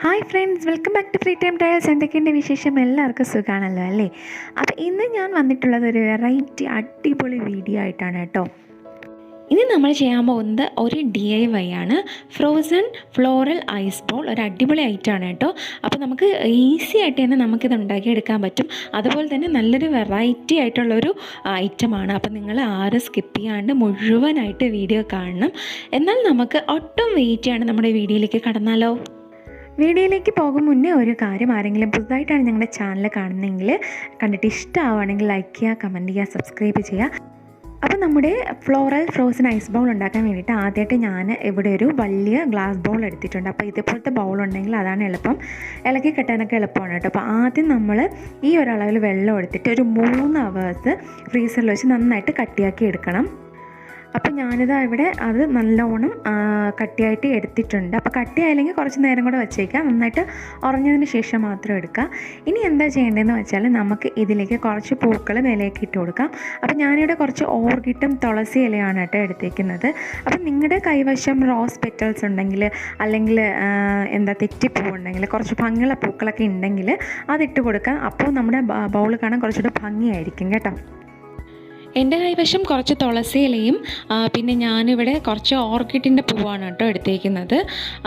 Hi friends, welcome back to free time tiles. എന്തൊക്കെയുണ്ട് വിശേഷം? എല്ലാവർക്കും സുഖമാണല്ലോ അല്ലേ? അപ്പോൾ ഇന്ന് ഞാൻ വന്നിട്ടുള്ളത് ഒരു വെറൈറ്റി അടിപൊളി വീഡിയോ ആയിട്ടാണ് കേട്ടോ. ഇനി നമ്മൾ ചെയ്യാൻ പോകുന്നത് ഒരു DIY ആണ്. ഫ്രോസൺ ഫ്ലോറൽ ഐസ് ബോൾ ഒരു അടിപൊളി ഐറ്റമാണ് കേട്ടോ. അപ്പോൾ നമുക്ക് ഈസി ആയിട്ട് തന്നെ നമുക്കിത് ഉണ്ടാക്കിയെടുക്കാൻ പറ്റും. അതുപോലെ തന്നെ നല്ലൊരു വെറൈറ്റി ആയിട്ടുള്ളൊരു ഐറ്റമാണ്. അപ്പോൾ നിങ്ങൾ ആരും സ്കിപ്പ് ചെയ്യാണ്ട് മുഴുവനായിട്ട് വീഡിയോ കാണണം. എന്നാൽ നമുക്ക് ഒട്ടും വെയിറ്റ് ചെയ്യാണ്ട് നമ്മുടെ വീഡിയോയിലേക്ക് കടന്നാലോ. വീഡിയോയിലേക്ക് പോകും മുന്നേ ഒരു കാര്യം, ആരെങ്കിലും പുതുതായിട്ടാണ് ഞങ്ങളുടെ ചാനൽ കാണുന്നതെങ്കിൽ കണ്ടിട്ട് ഇഷ്ടമാവുകയാണെങ്കിൽ ലൈക്ക് ചെയ്യുക, കമൻറ്റ് ചെയ്യുക, സബ്സ്ക്രൈബ് ചെയ്യുക. അപ്പോൾ നമ്മുടെ ഫ്ലോറൽ ഫ്രോസൺ ഐസ് ബൗൾ ഉണ്ടാക്കാൻ വേണ്ടിയിട്ട് ആദ്യമായിട്ട് ഞാൻ ഇവിടെ ഒരു വലിയ ഗ്ലാസ് ബൗൾ എടുത്തിട്ടുണ്ട്. അപ്പോൾ ഇതേപോലത്തെ ബൗൾ ഉണ്ടെങ്കിൽ അതാണ് എളുപ്പം, ഇളക്കി കെട്ടാനൊക്കെ എളുപ്പമാണ് കേട്ടോ. അപ്പോൾ ആദ്യം നമ്മൾ ഈ ഒരളവിൽ വെള്ളം എടുത്തിട്ട് ഒരു 3 hours ഫ്രീസറിൽ വെച്ച് നന്നായിട്ട് കട്ടിയാക്കി എടുക്കണം. അപ്പോൾ ഞാനിതാ ഇവിടെ അത് നല്ലോണം കട്ടിയായിട്ട് എടുത്തിട്ടുണ്ട്. അപ്പോൾ കട്ടിയായില്ലെങ്കിൽ കുറച്ച് നേരം കൂടെ വെച്ചേക്കാം, നന്നായിട്ട് ഉറഞ്ഞതിന് ശേഷം മാത്രം എടുക്കുക. ഇനി എന്താ ചെയ്യേണ്ടതെന്ന് വെച്ചാൽ നമുക്ക് ഇതിലേക്ക് കുറച്ച് പൂക്കൾ മേലേക്ക് ഇട്ട് കൊടുക്കാം. അപ്പോൾ ഞാനിവിടെ കുറച്ച് ഓർക്കിഡും തുളസി ഇലയാണ് കേട്ടോ എടുത്തേക്കുന്നത്. അപ്പോൾ നിങ്ങളുടെ കൈവശം റോസ് പെറ്റൽസ് ഉണ്ടെങ്കിൽ, അല്ലെങ്കിൽ തെറ്റിപ്പൂവുണ്ടെങ്കിൽ, കുറച്ച് ഭംഗിയുള്ള പൂക്കളൊക്കെ ഉണ്ടെങ്കിൽ അതിട്ട് കൊടുക്കാം. അപ്പോൾ നമ്മുടെ ബൗൾ കാണാൻ കുറച്ചുകൂടെ ഭംഗിയായിരിക്കും കേട്ടോ. എൻ്റെ കൈവശം കുറച്ച് തുളസി ഇലയും പിന്നെ ഞാനിവിടെ കുറച്ച് ഓർക്കിഡിൻ്റെ പൂവാണ് കേട്ടോ എടുത്തേക്കുന്നത്.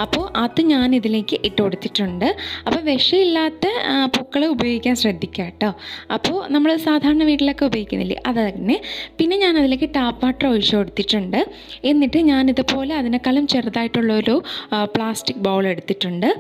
അപ്പോൾ അത് ഞാൻ ഇതിലേക്ക് ഇട്ട് കൊടുത്തിട്ടുണ്ട്. അപ്പോൾ വിഷമില്ലാത്ത പൂക്കൾ ഉപയോഗിക്കാൻ ശ്രദ്ധിക്കുക കേട്ടോ. അപ്പോൾ നമ്മൾ സാധാരണ വീട്ടിലൊക്കെ ഉപയോഗിക്കുന്നില്ലേ അത് തന്നെ. പിന്നെ ഞാൻ അതിലേക്ക് ടാപ്പ് വാട്ടർ ഒഴിച്ചു കൊടുത്തിട്ടുണ്ട്. എന്നിട്ട് ഞാനിതുപോലെ അതിനേക്കാളും ചെറുതായിട്ടുള്ളൊരു പ്ലാസ്റ്റിക് ബൗൾ എടുത്തിട്ടുണ്ട്.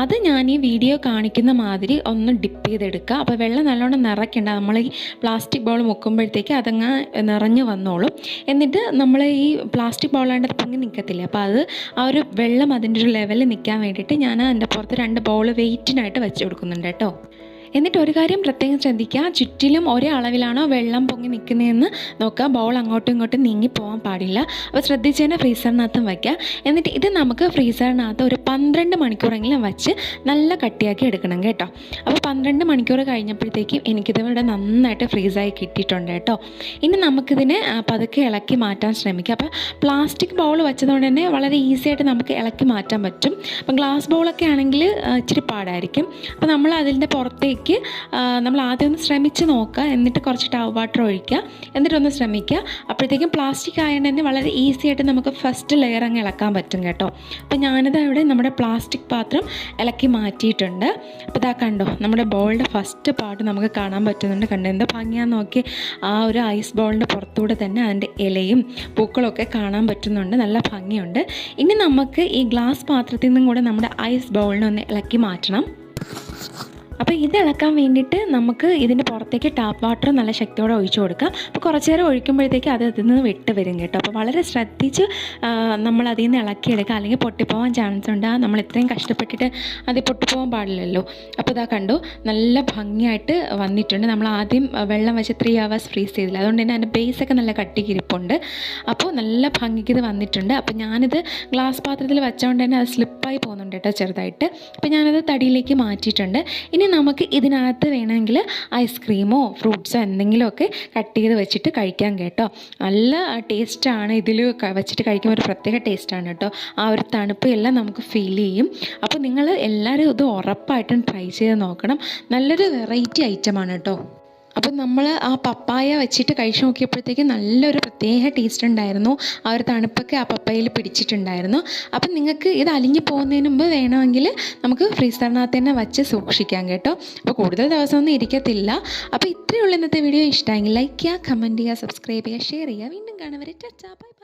അത് ഞാൻ ഈ വീഡിയോ കാണിക്കുന്ന മാതിരി ഒന്ന് ഡിപ്പ് ചെയ്തെടുക്കുക. അപ്പോൾ വെള്ളം നല്ലോണം നിറയ്ക്കേണ്ട, നമ്മൾ ഈ പ്ലാസ്റ്റിക് ബൗൾ മുക്കുമ്പോഴത്തേക്ക് അതങ്ങ് നിറഞ്ഞു വന്നോളും. എന്നിട്ട് നമ്മൾ ഈ പ്ലാസ്റ്റിക് ബൗളാണ്ട് അത് പൊങ്ങി നിൽക്കത്തില്ല. അപ്പോൾ അത് ആ ഒരു വെള്ളം അതിൻ്റെ ഒരു ലെവലിൽ നിൽക്കാൻ വേണ്ടിയിട്ട് ഞാൻ അതിൻ്റെ പുറത്ത് 2 ബൗൾ വെയിറ്റിനായിട്ട് വെച്ച് കൊടുക്കുന്നുണ്ട് കേട്ടോ. എന്നിട്ട് ഒരു കാര്യം പ്രത്യേകം ശ്രദ്ധിക്കുക, ചുറ്റിലും ഒരേ അളവിലാണോ വെള്ളം പൊങ്ങി നിൽക്കുന്നതെന്ന് നോക്കുക. ബൗൾ അങ്ങോട്ടും ഇങ്ങോട്ടും നീങ്ങി പോകാൻ പാടില്ല. അപ്പോൾ ശ്രദ്ധിച്ച് തന്നെ ഫ്രീസറിനകത്തും വയ്ക്കുക. എന്നിട്ട് ഇത് നമുക്ക് ഫ്രീസറിനകത്ത് ഒരു 12 മണിക്കൂറെങ്കിലും വെച്ച് നല്ല കട്ടിയാക്കി എടുക്കണം കേട്ടോ. അപ്പോൾ 12 മണിക്കൂർ കഴിഞ്ഞപ്പോഴത്തേക്കും എനിക്കിതിവിടെ നന്നായിട്ട് ഫ്രീസായി കിട്ടിയിട്ടുണ്ട് കേട്ടോ. ഇനി നമുക്കിതിനെ പതുക്കെ ഇളക്കി മാറ്റാൻ ശ്രമിക്കുക. അപ്പോൾ പ്ലാസ്റ്റിക് ബൗൾ വെച്ചതുകൊണ്ട് തന്നെ വളരെ ഈസി ആയിട്ട് നമുക്ക് ഇളക്കി മാറ്റാൻ പറ്റും. അപ്പം ഗ്ലാസ് ബൗളൊക്കെ ആണെങ്കിൽ ഇച്ചിരി പാടായിരിക്കും. അപ്പോൾ നമ്മൾ അതിൻ്റെ പുറത്തേക്ക് നമ്മൾ ആദ്യം ഒന്ന് ശ്രമിച്ച് നോക്കുക. എന്നിട്ട് കുറച്ച് ടാപ്പ് വാട്ടർ ഒഴിക്കുക, എന്നിട്ടൊന്ന് ശ്രമിക്കുക. അപ്പോഴത്തേക്കും പ്ലാസ്റ്റിക് ആയതുകൊണ്ട് തന്നെ വളരെ ഈസി ആയിട്ട് നമുക്ക് ഫസ്റ്റ് ലെയർ അങ്ങ് ഇളക്കാൻ പറ്റും കേട്ടോ. അപ്പോൾ ഞാനിത് ഇവിടെ നമ്മുടെ പ്ലാസ്റ്റിക് പാത്രം ഇളക്കി മാറ്റിയിട്ടുണ്ട്. അപ്പോൾ ഇതാ കണ്ടോ, നമ്മുടെ ബൗളിൻ്റെ ഫസ്റ്റ് പാർട്ട് നമുക്ക് കാണാൻ പറ്റുന്നുണ്ട്. കണ്ടോ എന്ത് ഭംഗിയാന്ന് നോക്കി. ആ ഒരു ഐസ് ബൗളിൻ്റെ പുറത്തൂടെ തന്നെ അതിൻ്റെ ഇലയും പൂക്കളൊക്കെ കാണാൻ പറ്റുന്നുണ്ട്, നല്ല ഭംഗിയുണ്ട്. ഇനി നമുക്ക് ഈ ഗ്ലാസ് പാത്രത്തിൽ നിന്നും കൂടെ നമ്മുടെ ഐസ് ബൗളിനെ ഒന്ന് ഇളക്കി മാറ്റണം. അപ്പോൾ ഇത് ഇളക്കാൻ വേണ്ടിയിട്ട് നമുക്ക് ഇതിൻ്റെ പുറത്തേക്ക് ടാപ്പ് വാട്ടർ നല്ല ശക്തിയോടെ ഒഴിച്ചു കൊടുക്കാം. അപ്പോൾ കുറച്ച് നേരം ഒഴിക്കുമ്പോഴത്തേക്ക് അത് അതിൽ നിന്ന് വിട്ട് വരും കേട്ടോ. അപ്പോൾ വളരെ ശ്രദ്ധിച്ച് നമ്മൾ അതിൽ നിന്ന് ഇളക്കിയെടുക്കുക, അല്ലെങ്കിൽ പൊട്ടിപ്പോവാൻ ചാൻസ് ഉണ്ട്. നമ്മൾ ഇത്രയും കഷ്ടപ്പെട്ടിട്ട് അത് പൊട്ടിപ്പോവാൻ പാടില്ലല്ലോ. അപ്പോൾ ഇതാ കണ്ടു, നല്ല ഭംഗിയായിട്ട് വന്നിട്ടുണ്ട്. നമ്മൾ ആദ്യം വെള്ളം വെച്ച് 3 hours ഫ്രീസ് ചെയ്തില്ല, അതുകൊണ്ട് തന്നെ അതിൻ്റെ ബേസൊക്കെ നല്ല കട്ടിക്കിരിപ്പുണ്ട്. അപ്പോൾ നല്ല ഭംഗിക്ക് ഇത് വന്നിട്ടുണ്ട്. അപ്പോൾ ഞാനിത് ഗ്ലാസ് പാത്രത്തിൽ വെച്ചുകൊണ്ട് തന്നെ അത് സ്ലിപ്പായി പോകുന്നുണ്ട് കേട്ടോ ചെറുതായിട്ട്. അപ്പോൾ ഞാനത് തടിയിലേക്ക് മാറ്റിയിട്ടുണ്ട്. ഇനി നമുക്ക് ഇതിനകത്ത് വേണമെങ്കിൽ ഐസ്ക്രീമോ ഫ്രൂട്ട്സോ എന്തെങ്കിലുമൊക്കെ കട്ട് ചെയ്ത് വെച്ചിട്ട് കഴിക്കാം കേട്ടോ. നല്ല ടേസ്റ്റാണ്, ഇതിൽ വെച്ചിട്ട് കഴിക്കുമ്പോൾ ഒരു പ്രത്യേക ടേസ്റ്റാണ് കേട്ടോ. ആ ഒരു തണുപ്പ് എല്ലാം നമുക്ക് ഫീൽ ചെയ്യും. അപ്പോൾ നിങ്ങൾ എല്ലാവരും ഇത് ഉറപ്പായിട്ടും ട്രൈ ചെയ്ത് നോക്കണം. നല്ലൊരു വെറൈറ്റി ഐറ്റമാണ് കേട്ടോ. അപ്പം നമ്മൾ ആ പപ്പായ വെച്ചിട്ട് കഴിച്ച് നോക്കിയപ്പോഴത്തേക്ക് നല്ലൊരു പ്രത്യേക ടേസ്റ്റ് ഉണ്ടായിരുന്നു. ആ ഒരു തണുപ്പൊക്കെ ആ പപ്പായയിൽ പിടിച്ചിട്ടുണ്ടായിരുന്നു. അപ്പം നിങ്ങൾക്ക് ഇത് അലിഞ്ഞു പോകുന്നതിന് മുമ്പ് വേണമെങ്കിൽ നമുക്ക് ഫ്രീസറിനകത്ത് തന്നെ വെച്ച് സൂക്ഷിക്കാം കേട്ടോ. അപ്പോൾ കൂടുതൽ ദിവസമൊന്നും ഇരിക്കത്തില്ല. അപ്പോൾ ഇത്രയുള്ള ഇന്നത്തെ വീഡിയോ ഇഷ്ടമെങ്കിൽ ലൈക്ക് ചെയ്യുക, കമൻറ്റ് ചെയ്യുക, സബ്സ്ക്രൈബ് ചെയ്യുക, ഷെയർ ചെയ്യുക. വീണ്ടും കാണുവരെ ടാറ്റാ ബൈ.